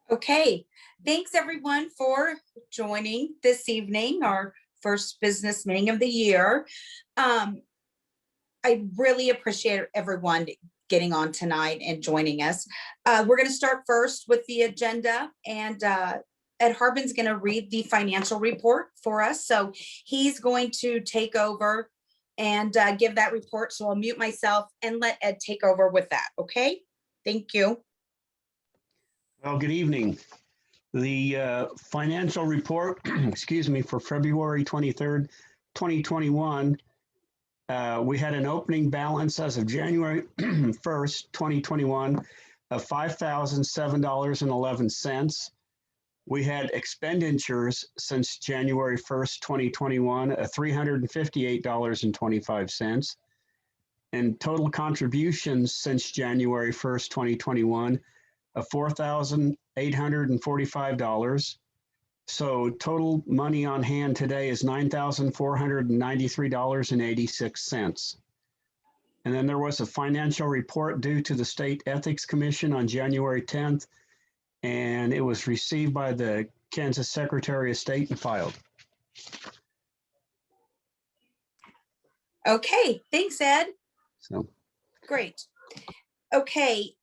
Okay, thanks everyone for joining this evening, our first business meeting of the year. I really appreciate everyone getting on tonight and joining us. We're going to start first with the agenda, and Ed Harbin's going to read the financial report for us. So he's going to take over and give that report. So I'll mute myself and let Ed take over with that. Okay, thank you. Well, good evening. The financial report, excuse me, for February 23rd, 2021, we had an opening balance as of January 1st, 2021 of $5,007.11. We had expenditures since January 1st, 2021 of $358.25, and total contributions since January 1st, 2021 of $4,845. So total money on hand today is $9,493.86. And then there was a financial report due to the State Ethics Commission on January 10th, and it was received by the Kansas Secretary of State and filed. Okay, thanks, Ed. So great. Okay,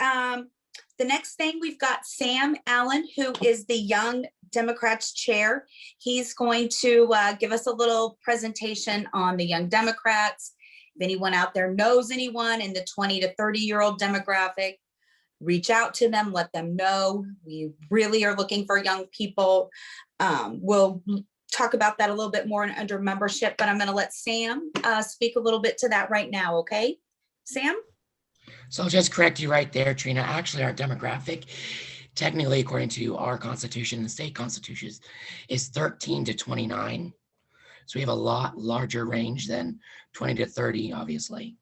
the next thing, we've got Sam Allen, who is the Young Democrats chair. He's going to give us a little presentation on the Young Democrats. If anyone out there knows anyone in the 20 to 30-year-old demographic, reach out to them, let them know. We really are looking for young people. We'll talk about that a little bit more under membership, but I'm going to let Sam speak a little bit to that right now, okay? Sam? So I'll just correct you right there, Trina. Actually, our demographic, technically, according to our constitution, the state constitutions, is 13 to 29. So we have a lot larger range than 20 to 30, obviously.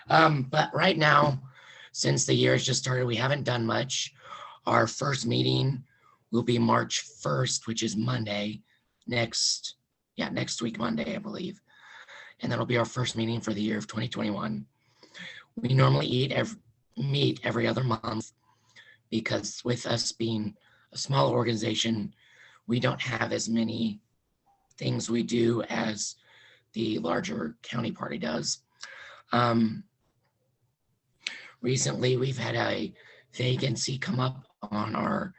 But right now, since the year has just started, we haven't done much. Our first meeting will be March 1st, which is Monday, next week, Monday, I believe. And that'll be our first meeting for the year of 2021. We normally meet every other month because with us being a small organization, we don't have as many things we do as the larger county party does. Recently, we've had a vacancy come up on our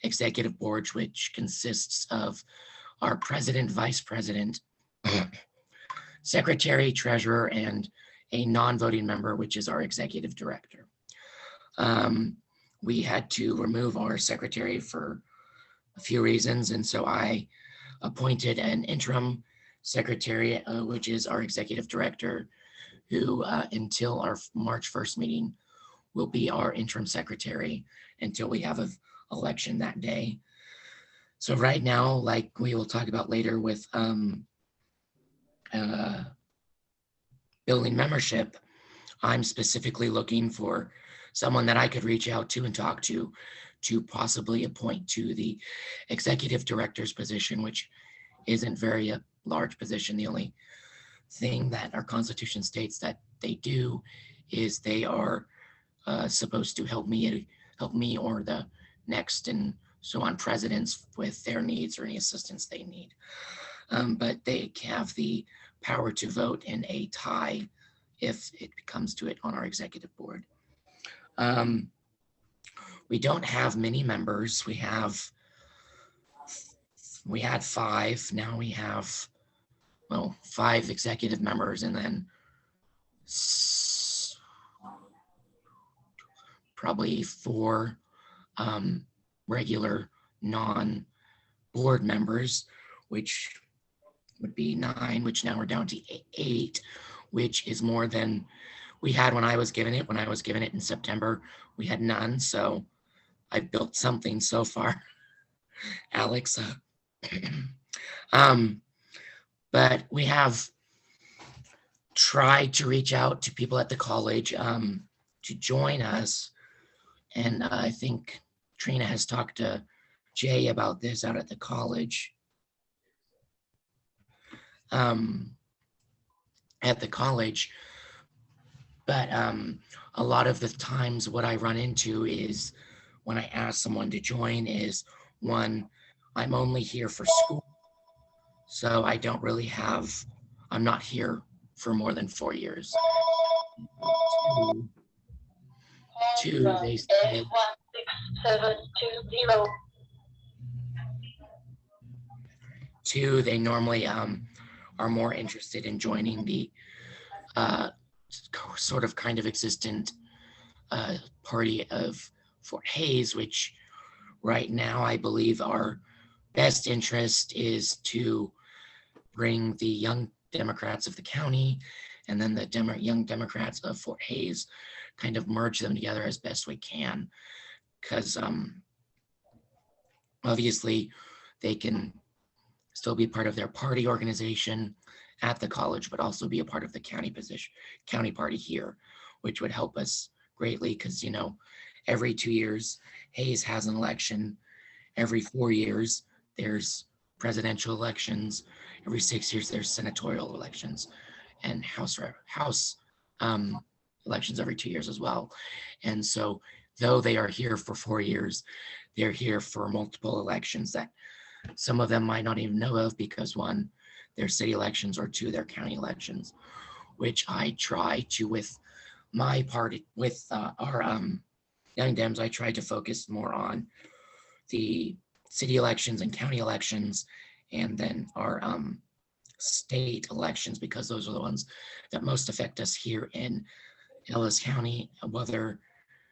executive board, which consists of our president, vice president, secretary, treasurer, and a non-voting member, which is our executive director. We had to remove our secretary for a few reasons, and so I appointed an interim secretary, which is our executive director, who until our March 1st meeting will be our interim secretary until we have an election that day. So right now, like we will talk about later with building membership, I'm specifically looking for someone that I could reach out to and talk to possibly appoint to the executive director's position, which isn't very a large position. The only thing that our constitution states that they do is they are supposed to help me or the next and so on presidents with their needs or any assistance they need. But they have the power to vote in a tie if it comes to it on our executive board. We don't have many members. We had 5. Now we have, 5 executive members, and then probably 4 regular non-board members, which would be 9, which now we're down to 8, which is more than we had when I was given it. When I was given it in September, we had none. So I've built something so far, Alex. But we have tried to reach out to people at the college to join us. And I think Trina has talked to Jay about this out at the college. But a lot of the times what I run into is when I ask someone to join is, one, I'm only here for school. So I don't really have, I'm not here for more than 4 years. Two, they said, they normally are more interested in joining the sort of kind of existent party of Fort Hays, which right now I believe our best interest is to bring the young Democrats of the county and then the young Democrats of Fort Hays, kind of merge them together as best we can. Because obviously they can still be part of their party organization at the college, but also be a part of the county party here, which would help us greatly because, you know, every 2 years, Hays has an election. Every 4 years, there's presidential elections. Every 6 years, there's senatorial elections and House elections every 2 years as well. And so though they are here for 4 years, they're here for multiple elections that some of them might not even know of because one, they're city elections, or two, they're county elections, which I try to, with my party, with our Young Dems, I try to focus more on the city elections and county elections, and then our state elections, because those are the ones that most affect us here in Ellis County. Whether,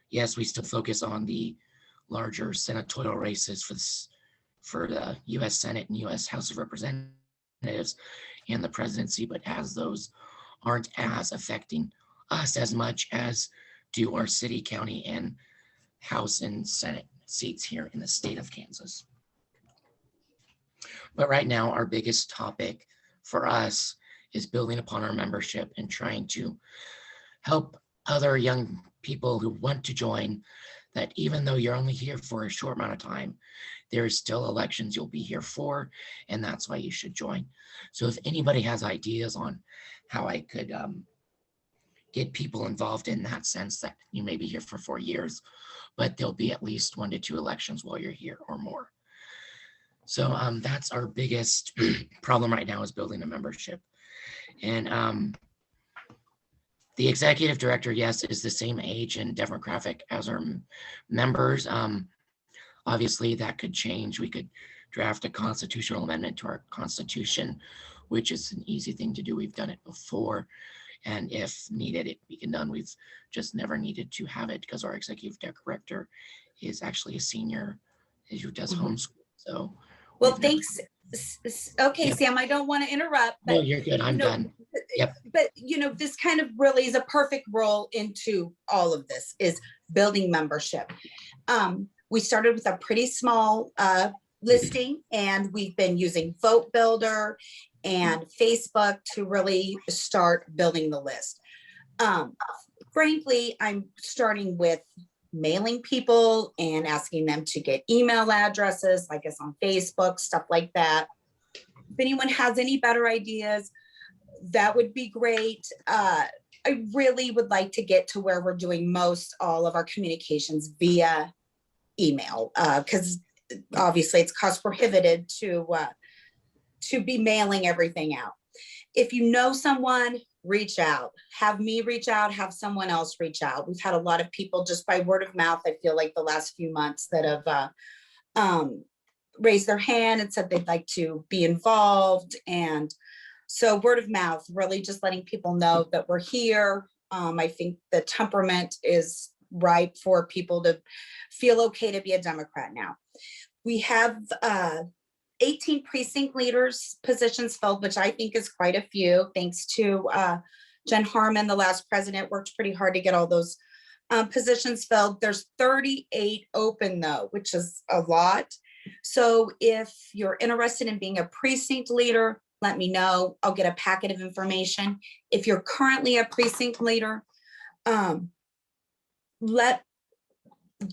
yes, we still focus on the larger senatorial races for the U.S. Senate and U.S. House of Representatives and the presidency, but as those aren't as affecting us as much as do our city, county, and House and Senate seats here in the state of Kansas. But right now, our biggest topic for us is building upon our membership and trying to help other young people who want to join, that even though you're only here for a short amount of time, there is still elections you'll be here for, and that's why you should join. So if anybody has ideas on how I could get people involved in that sense, that you may be here for 4 years, but there'll be at least 1 to 2 elections while you're here or more. So that's our biggest problem right now, is building a membership. And the executive director, yes, is the same age and demographic as our members. Obviously, that could change. We could draft a constitutional amendment to our constitution, which is an easy thing to do. We've done it before. And if needed, it can be done. We've just never needed to have it because our executive director is actually a senior who does homeschool. So, well, thanks. Okay, Yep. Sam, I don't want to interrupt. But, no, you're good. I'm done. Yep. But, you know, this kind of really is a perfect role into all of this, is building membership. We started with a pretty small listing, and we've been using Vote Builder and Facebook to really start building the list. Frankly, I'm starting with mailing people and asking them to get email addresses, like us on Facebook, stuff like that. If anyone has any better ideas, that would be great. I really would like to get to where we're doing all of our communications via email, because obviously it's cost prohibitive to be mailing everything out. If you know someone, reach out, have me reach out, have someone else reach out. We've had a lot of people just by word of mouth, I feel like, the last few months that have raised their hand and said they'd like to be involved. And so word of mouth, really just letting people know that we're here. I think the temperament is ripe for people to feel okay to be a Democrat now. We have 18 precinct leaders positions filled, which I think is quite a few, thanks to Jen Harmon, the last president, worked pretty hard to get all those positions filled. There's 38 open though, which is a lot. So if you're interested in being a precinct leader, let me know. I'll get a packet of information. If you're currently a precinct leader,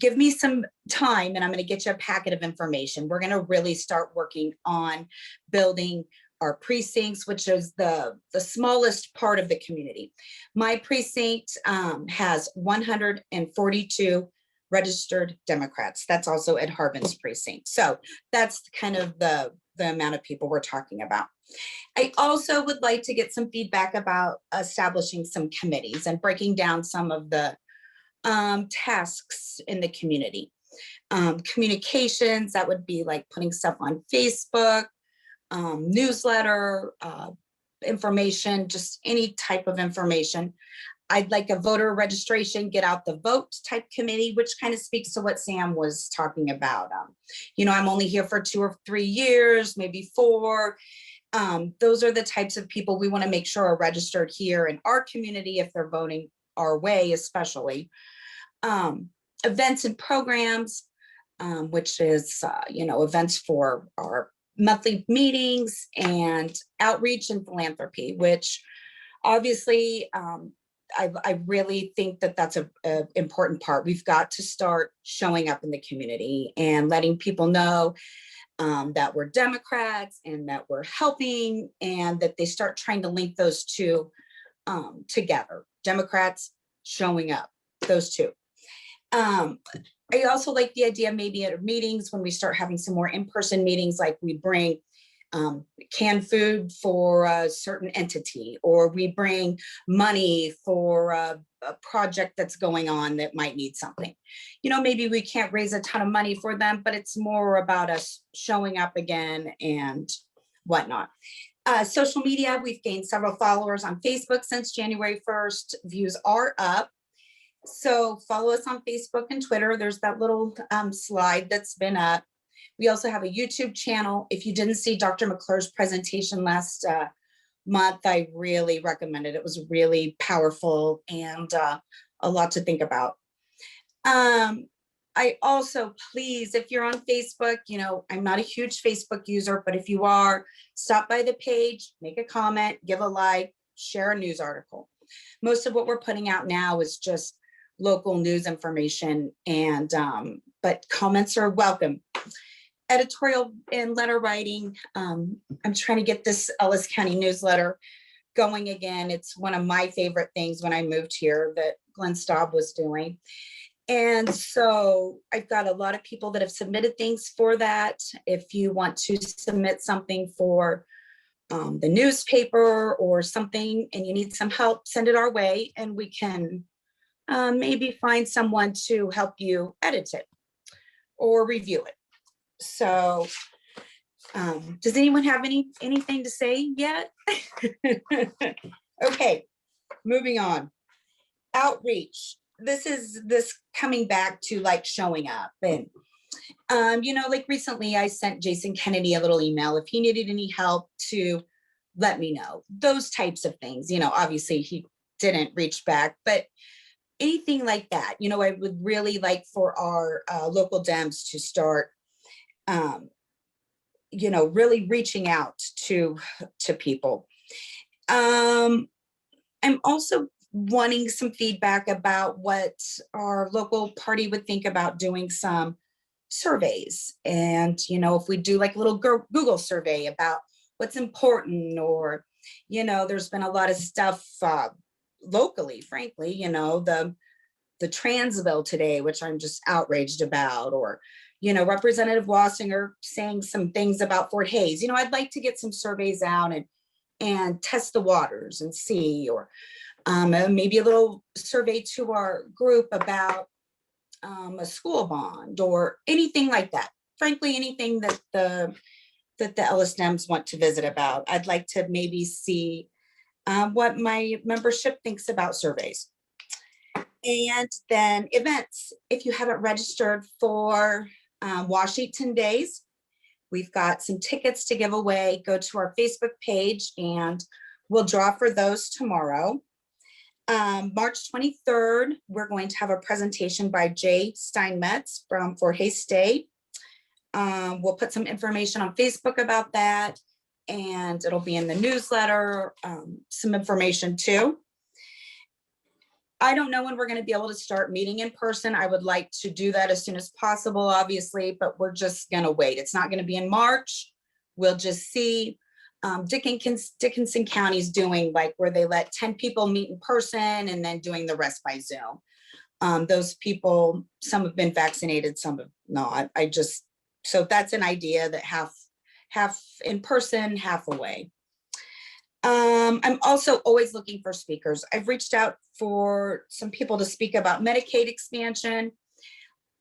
give me some time and I'm going to get you a packet of information. We're going to really start working on building our precincts, which is the smallest part of the community. My precinct has 142 registered Democrats. That's also at Harbin's precinct. So that's kind of the amount of people we're talking about. I also would like to get some feedback about establishing some committees and breaking down some of the tasks in the community. Communications, that would be like putting stuff on Facebook, newsletter, information, just any type of information. I'd like a voter registration, get out the vote type committee, which kind of speaks to what Sam was talking about. I'm only here for 2 or 3 years, maybe 4. Those are the types of people we want to make sure are registered here in our community if they're voting our way, especially. Events and programs, which is, events for our monthly meetings and outreach and philanthropy, which obviously I really think that that's a important part. We've got to start showing up in the community and letting people know that we're Democrats and that we're helping, and that they start trying to link those two together. Democrats showing up, those two. I also like the idea maybe at meetings when we start having some more in-person meetings, like we bring canned food for a certain entity, or we bring money for a project that's going on that might need something. Maybe we can't raise a ton of money for them, but it's more about us showing up again and whatnot. Social media, we've gained several followers on Facebook since January 1st. Views are up. So follow us on Facebook and Twitter. There's that little slide that's been up. We also have a YouTube channel. If you didn't see Dr. McClure's presentation last month, I really recommend it. It was really powerful and a lot to think about. I also, please, if you're on Facebook, I'm not a huge Facebook user, but if you are, stop by the page, make a comment, give a like, share a news article. Most of what we're putting out now is just local news information, and but comments are welcome. Editorial and letter writing. I'm trying to get this Ellis County newsletter going again. It's one of my favorite things when I moved here that Glenn Staub was doing. And so I've got a lot of people that have submitted things for that. If you want to submit something for the newspaper or something and you need some help, send it our way and we can maybe find someone to help you edit it or review it. So does anyone have anything to say yet? Okay, moving on. Outreach. This coming back to like showing up, and like recently I sent Jason Kennedy a little email if he needed any help to let me know. Those types of things. Obviously he didn't reach back, but anything like that, I would really like for our local Dems to start really reaching out to people. I'm also wanting some feedback about what our local party would think about doing some surveys. And, if we do like a little Google survey about what's important, or, there's been a lot of stuff locally, frankly, the trans bill today, which I'm just outraged about, or, Representative Wassinger saying some things about Fort Hayes. I'd like to get some surveys out and test the waters and see, or maybe a little survey to our group about a school bond or anything like that. Frankly, anything that the Ellis Dems want to visit about. I'd like to maybe see what my membership thinks about surveys. And then events. If you haven't registered for Washington Days, we've got some tickets to give away. Go to our Facebook page and we'll draw for those tomorrow. March 23rd, we're going to have a presentation by Jay Steinmetz from Fort Hays State. We'll put some information on Facebook about that, and it'll be in the newsletter, some information too. I don't know when we're going to be able to start meeting in person. I would like to do that as soon as possible, obviously, but we're just going to wait. It's not going to be in March. We'll just see. Dickinson County is doing like where they let 10 people meet in person and then doing the rest by Zoom. Those people, some have been vaccinated, some have not. So that's an idea that half in person, half away. I'm also always looking for speakers. I've reached out for some people to speak about Medicaid expansion,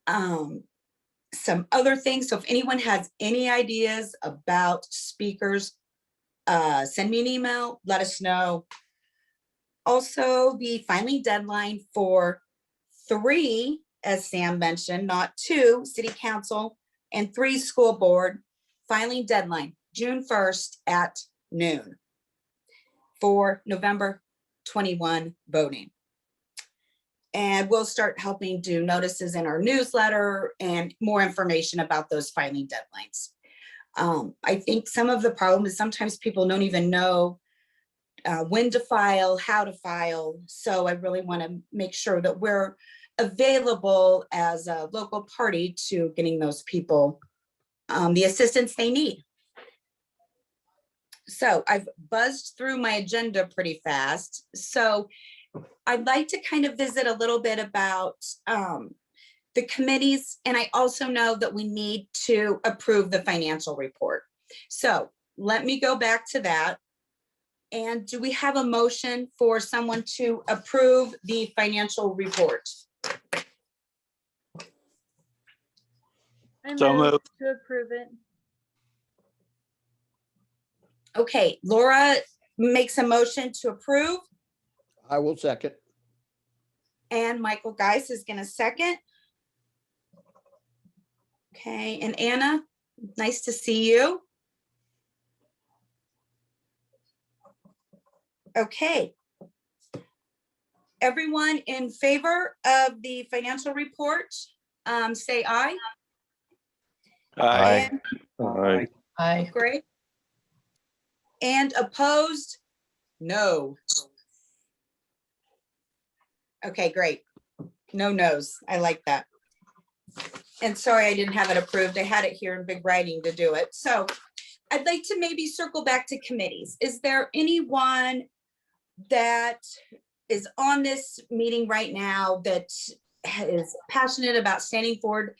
some other things. So if anyone has any ideas about speakers, send me an email, let us know. Also, the filing deadline for 3, as Sam mentioned, not 2, city council and 3 school board filing deadline, June 1st at noon for November 21 voting. And we'll start helping do notices in our newsletter and more information about those filing deadlines. I think some of the problem is sometimes people don't even know when to file, how to file. So I really want to make sure that we're available as a local party to getting those people the assistance they need. So I've buzzed through my agenda pretty fast. So I'd like to kind of visit a little bit about the committees. And I also know that we need to approve the financial report. So let me go back to that. And do we have a motion for someone to approve the financial report? I So move moved. to approve it. Okay, Laura makes a motion to approve, I will second. and Michael Geis is going to second. Okay, and Anna, nice to see you. Okay. Everyone in favor of the financial report, say aye. Aye. And Aye. Great. And opposed? No. Okay, great. No no's. I like that. And sorry, I didn't have it approved. I had it here in big writing to do it. So I'd like to maybe circle back to committees. Is there anyone that is on this meeting right now that is passionate about standing forward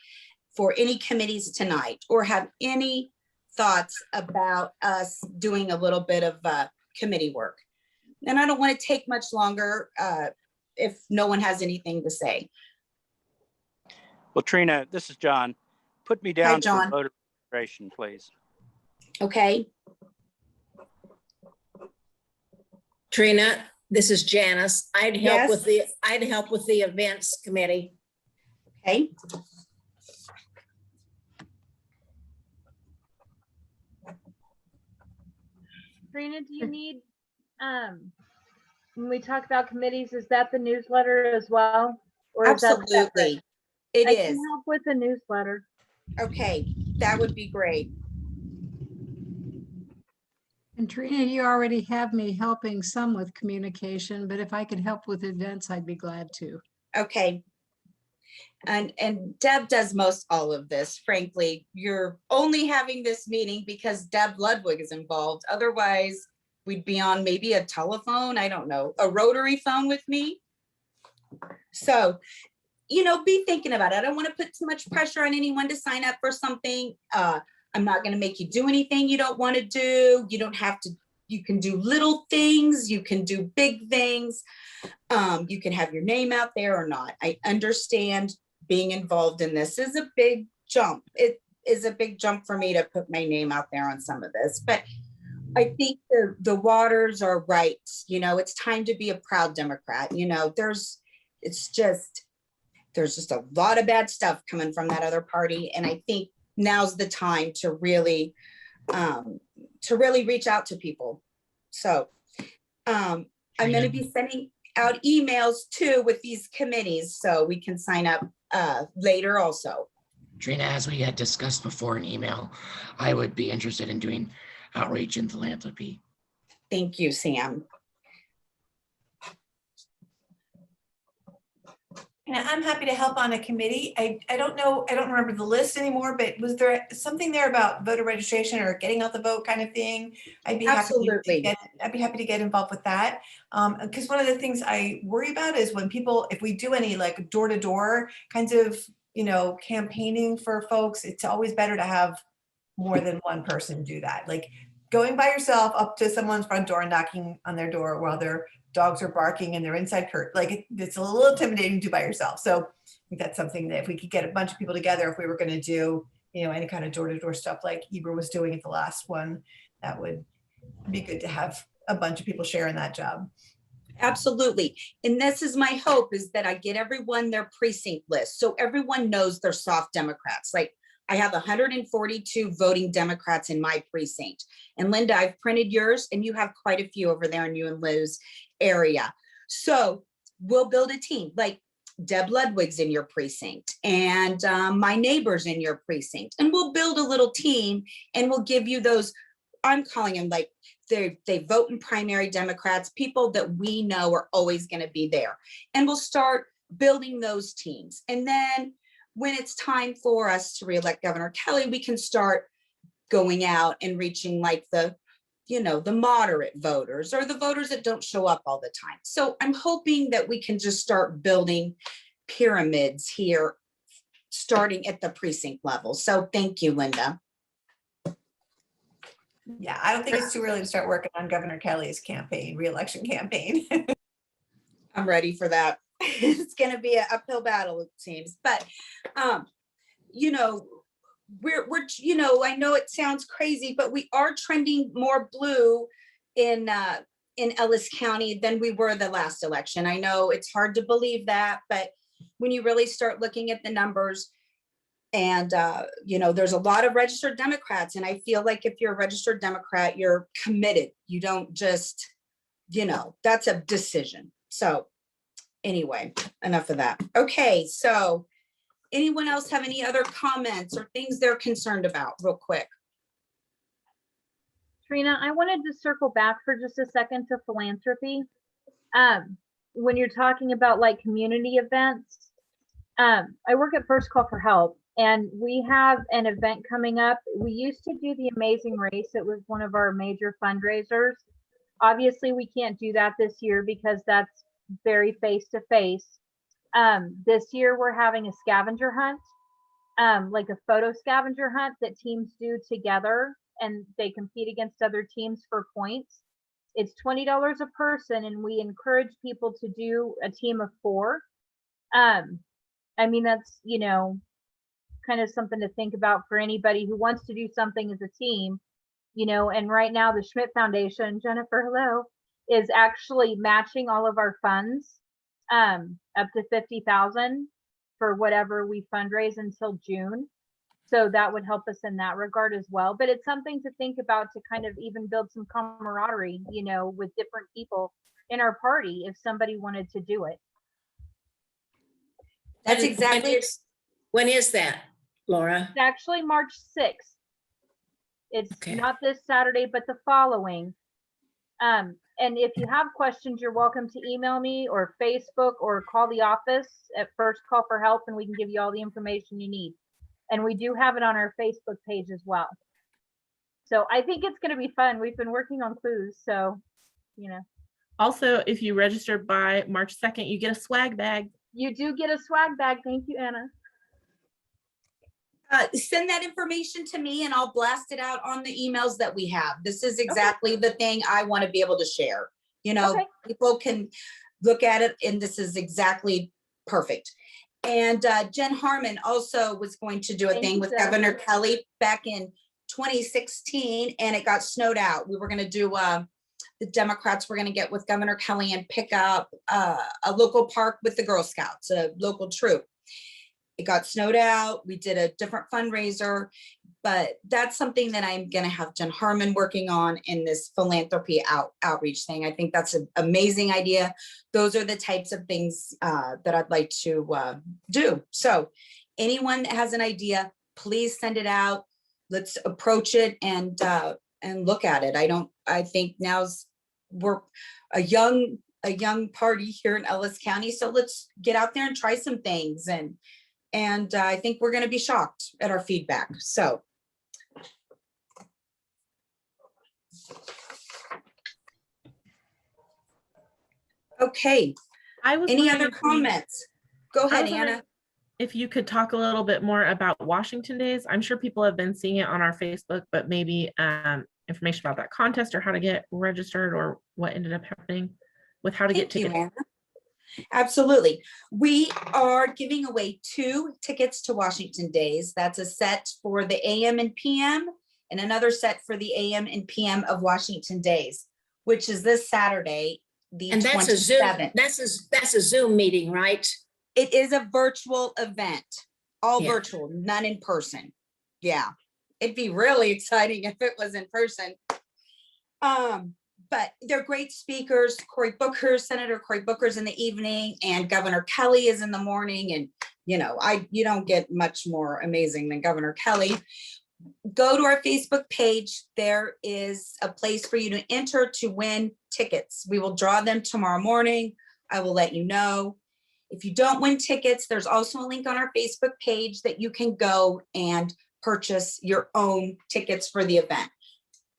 for any committees tonight, or have any thoughts about us doing a little bit of committee work? And I don't want to take much longer if no one has anything to say. Well, Trina, this is John. Put me down for John. voter registration, please. Okay, Trina, this is Janice. I'd Yes. help with the events committee. okay. Trina, do you need, when we talk about committees, is that the newsletter as well? Or is that separate? Absolutely. It I is. can help with the newsletter. Okay, that would be great. And Trina, you already have me helping some with communication, but if I could help with events, I'd be glad to. Okay. And Deb does most all of this, frankly. You're only having this meeting because Deb Ludwig is involved. Otherwise, we'd be on maybe a telephone, I don't know, a rotary phone with me. So, be thinking about it. I don't want to put too much pressure on anyone to sign up for something. I'm not going to make you do anything you don't want to do. You don't have to. You can do little things. You can do big things. You can have your name out there or not. I understand being involved in this is a big jump. It is a big jump for me to put my name out there on some of this, but I think the waters are right. It's time to be a proud Democrat. There's just a lot of bad stuff coming from that other party. And I think now's the time to really reach out to people. So I'm going to be sending out emails too with these committees so we can sign up later also. Trina, as we had discussed before in email, I would be interested in doing outreach and philanthropy. Thank you, Sam. And I'm happy to help on a committee. I don't know, I don't remember the list anymore, but was there something there about voter registration or getting out the vote kind of thing? I'd be happy to Absolutely. get involved with that. Because one of the things I worry about is when people, if we do any like door-to-door kinds of, campaigning for folks, it's always better to have more than one person do that. Like going by yourself up to someone's front door and knocking on their door while their dogs are barking and they're inside like it's a little intimidating to do by yourself. So I think that's something that if we could get a bunch of people together, if we were going to do, any kind of door-to-door stuff like Eber was doing at the last one, that would be good to have a bunch of people sharing that job. Absolutely. And this is my hope, is that I get everyone their precinct list. So everyone knows they're soft Democrats. Like I have 142 voting Democrats in my precinct. And Linda, I've printed yours and you have quite a few over there in you and Lou's area. So we'll build a team, like Deb Ludwig's in your precinct and my neighbors in your precinct. And we'll build a little team and we'll give you those, I'm calling them like, they vote in primary Democrats, people that we know are always going to be there. And we'll start building those teams. And then when it's time for us to reelect Governor Kelly, we can start going out and reaching like the moderate voters or the voters that don't show up all the time. So I'm hoping that we can just start building pyramids here, starting at the precinct level. So thank you, Linda. Yeah, I don't think it's too early to start working on Governor Kelly's campaign, reelection campaign. I'm ready for that. It's going to be an uphill battle, it seems. But, I know it sounds crazy, but we are trending more blue in Ellis County than we were the last election. I know it's hard to believe that, but when you really start looking at the numbers, and, there's a lot of registered Democrats. And I feel like if you're a registered Democrat, you're committed. You don't just, that's a decision. So anyway, enough of that. Okay, so anyone else have any other comments or things they're concerned about real quick? Trina, I wanted to circle back for just a second to philanthropy. When you're talking about like community events, I work at First Call for Help. And we have an event coming up. We used to do the Amazing Race. It was one of our major fundraisers. Obviously, we can't do that this year because that's very face-to-face. This year, we're having a scavenger hunt, like a photo scavenger hunt that teams do together, and they compete against other teams for points. It's $20 a person, and we encourage people to do a team of 4. That's, kind of something to think about for anybody who wants to do something as a team, and right now the Schmidt Foundation, Jennifer, hello, is actually matching all of our funds up to $50,000 for whatever we fundraise until June. So that would help us in that regard as well. But it's something to think about to kind of even build some camaraderie, with different people in our party if somebody wanted to do it. That's exactly. When is that, Laura? It's actually March 6th. It's Okay. not this Saturday, but the following. And if you have questions, you're welcome to email me or Facebook or call the office at First Call for Help, and we can give you all the information you need. And we do have it on our Facebook page as well. So I think it's going to be fun. We've been working on clues, so, Also, if you register by March 2nd, you get a swag bag. You do get a swag bag. Thank you, Anna. Send that information to me and I'll blast it out on the emails that we have. This is exactly the thing I want to be able to share. People can look at it and this is exactly perfect. And Jen Harmon also was going to do a thing with Governor Kelly back in 2016 and it got snowed out. We were going to do, the Democrats were going to get with Governor Kelly and pick up a local park with the Girl Scouts, a local troop. It got snowed out. We did a different fundraiser, but that's something that I'm going to have Jen Harmon working on in this philanthropy outreach thing. I think that's an amazing idea. Those are the types of things that I'd like to do. So anyone that has an idea, please send it out. Let's approach it and look at it. I think we're a young a young party here in Ellis County. So let's get out there and try some things. And I think we're going to be shocked at our feedback. So. Okay, I was any wondering other if we- comments? Go I ahead, was wondering Anna. if you could talk a little bit more about Washington Days. I'm sure people have been seeing it on our Facebook, but maybe information about that contest or how to get registered or what ended up happening with how to get Thank you, tickets. Anna. Absolutely. We are giving away 2 tickets to Washington Days. That's a set for the AM and PM and another set for the AM and PM of Washington Days, which is this Saturday, the And that's a Zoom, 27th. that's a Zoom meeting, right? It is a virtual event, all Yeah. virtual, none in person. Yeah, it'd be really exciting if it was in person. But they're great speakers. Senator Cory Booker's in the evening, and Governor Kelly is in the morning. And you don't get much more amazing than Governor Kelly. Go to our Facebook page. There is a place for you to enter to win tickets. We will draw them tomorrow morning. I will let you know. If you don't win tickets, there's also a link on our Facebook page that you can go and purchase your own tickets for the event.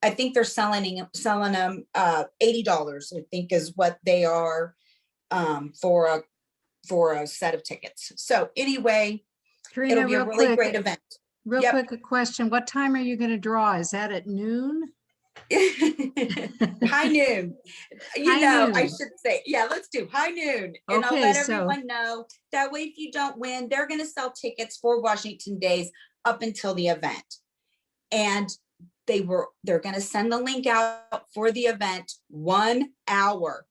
I think they're selling them $80, I think is what they are for a set of tickets. So anyway, Trina, it'll be a real really quick, great event. real Yep. quick, a question. What time are you going to draw? Is that at noon? High noon. High I noon. should say, yeah, let's do high noon. And I'll Okay, let so- everyone know. That way, if you don't win, they're going to sell tickets for Washington Days up until the event. And they're going to send the link out for the event 1 hour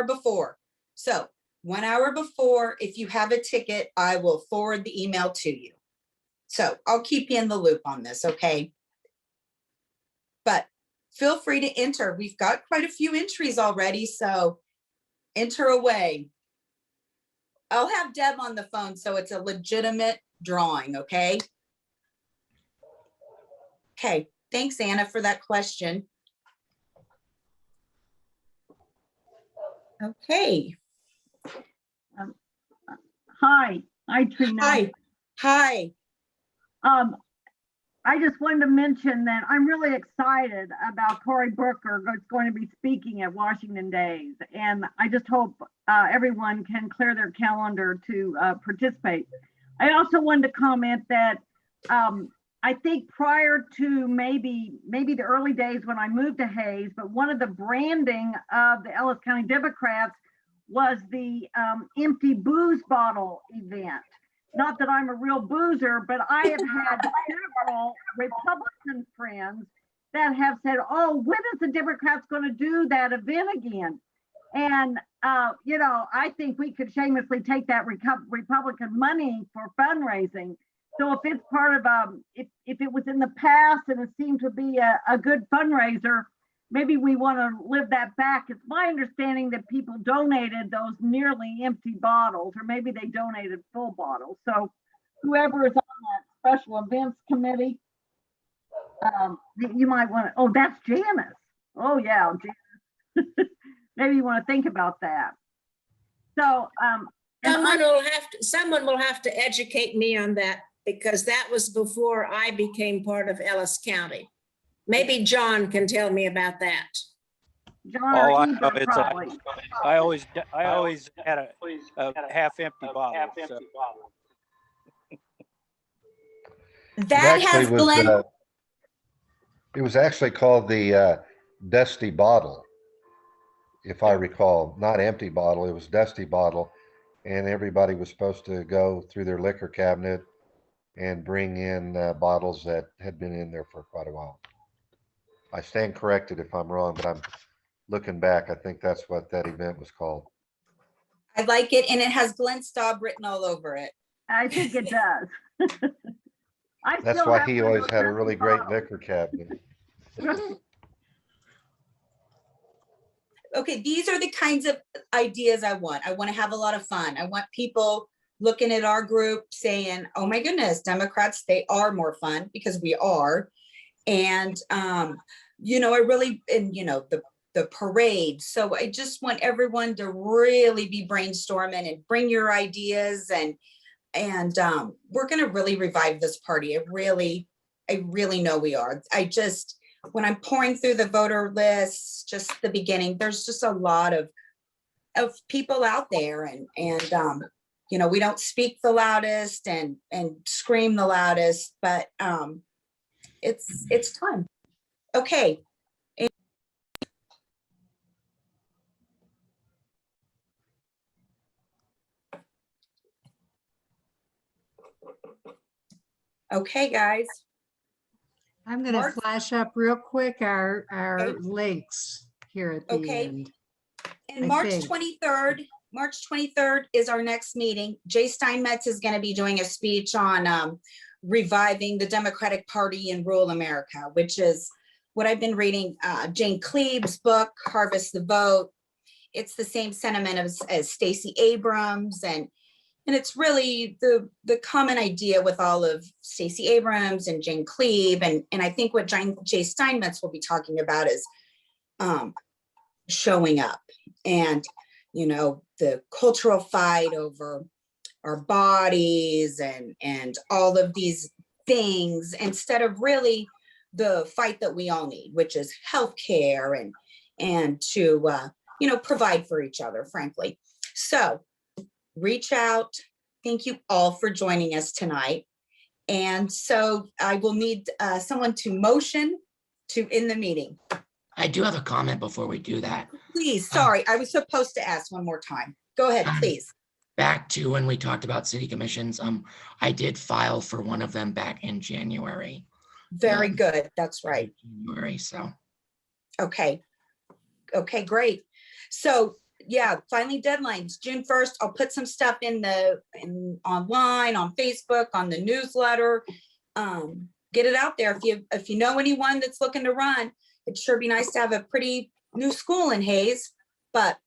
before. So 1 hour before, if you have a ticket, I will forward the email to you. So I'll keep you in the loop on this, okay? But feel free to enter. We've got quite a few entries already, so enter away. I'll have Deb on the phone, so it's a legitimate drawing, okay? Okay, thanks, Anna, for that question. Okay. Hi, Trina. Hi. I just wanted to mention that I'm really excited about Cory Booker that's going to be speaking at Washington Days. And I just hope everyone can clear their calendar to participate. I also wanted to comment that I think prior to maybe the early days when I moved to Hayes, but one of the branding of the Ellis County Democrats was the empty booze bottle event. Not that I'm a real boozer, but I have had several Republican friends that have said, oh, when is the Democrats going to do that event again? And, I think we could shamelessly take that Republican money for fundraising. So if it's part of, if it was in the past and it seemed to be a good fundraiser, maybe we want to live that back. It's my understanding that people donated those nearly empty bottles, or maybe they donated full bottles. So whoever is on that special events committee, you might want to, oh, that's Janice. Oh yeah, Janice. Maybe you want to think about that. So someone will have to educate me on that, because that was before I became part of Ellis County. Maybe John can tell me about that. John, All or I know Ethan, is probably. I always had a half-empty bottle. So. That has Glenn. It was actually called the Dusty Bottle, if I recall. Not empty bottle, it was Dusty Bottle. And everybody was supposed to go through their liquor cabinet and bring in bottles that had been in there for quite a while. I stand corrected if I'm wrong, but I'm looking back. I think that's what that event was called. I like it, and it has Glenn Staub written all over it. I think it does. That's why he always had a really great liquor cabinet. Okay, these are the kinds of ideas I want. I want to have a lot of fun. I want people looking at our group saying, oh my goodness, Democrats, they are more fun, because we are. And, I really, and the the parade. So I just want everyone to really be brainstorming and bring your ideas, and we're going to really revive this party. I really know we are. When I'm pouring through the voter lists, just the beginning, there's just a lot of people out there, and you know, we don't speak the loudest and scream the loudest, but it's time. Okay. Okay, guys. I'm going to Mark? flash up real quick our Okay. links here at the Okay. end. And I March think. 23rd is our next meeting. Jay Steinmetz is going to be doing a speech on reviving the Democratic Party in rural America, which is what I've been reading, Jane Kleeb's book, Harvest the Vote. It's the same sentiment as Stacey Abrams, and it's really the common idea with all of Stacey Abrams and Jane Kleeb, and I think what Jay Steinmetz will be talking about is showing up, and you know, the cultural fight over our bodies and all of these things, instead of really the fight that we all need, which is healthcare and to you know, provide for each other, frankly. So reach out. Thank you all for joining us tonight. And so I will need someone to motion to end the meeting. I do have a comment before we do that. Please, sorry, I was supposed to ask one more time. Go ahead, please. Back to when we talked about city commissions, I did file for one of them back in January. Very good. That's right. January, so. Okay. Okay, great. So yeah, finally deadlines, June 1st. I'll put some stuff in online, on Facebook, on the newsletter. Get it out there. If you know anyone that's looking to run, it'd sure be nice to have a pretty new school in Hayes, but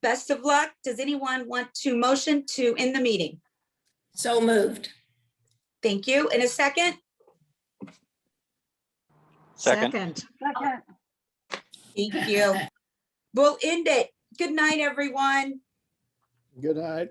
best of luck. Does anyone want to motion to end the meeting? So moved. Thank you. In a second? Second. Second. Thank you. We'll end it. Good night, everyone. Good night.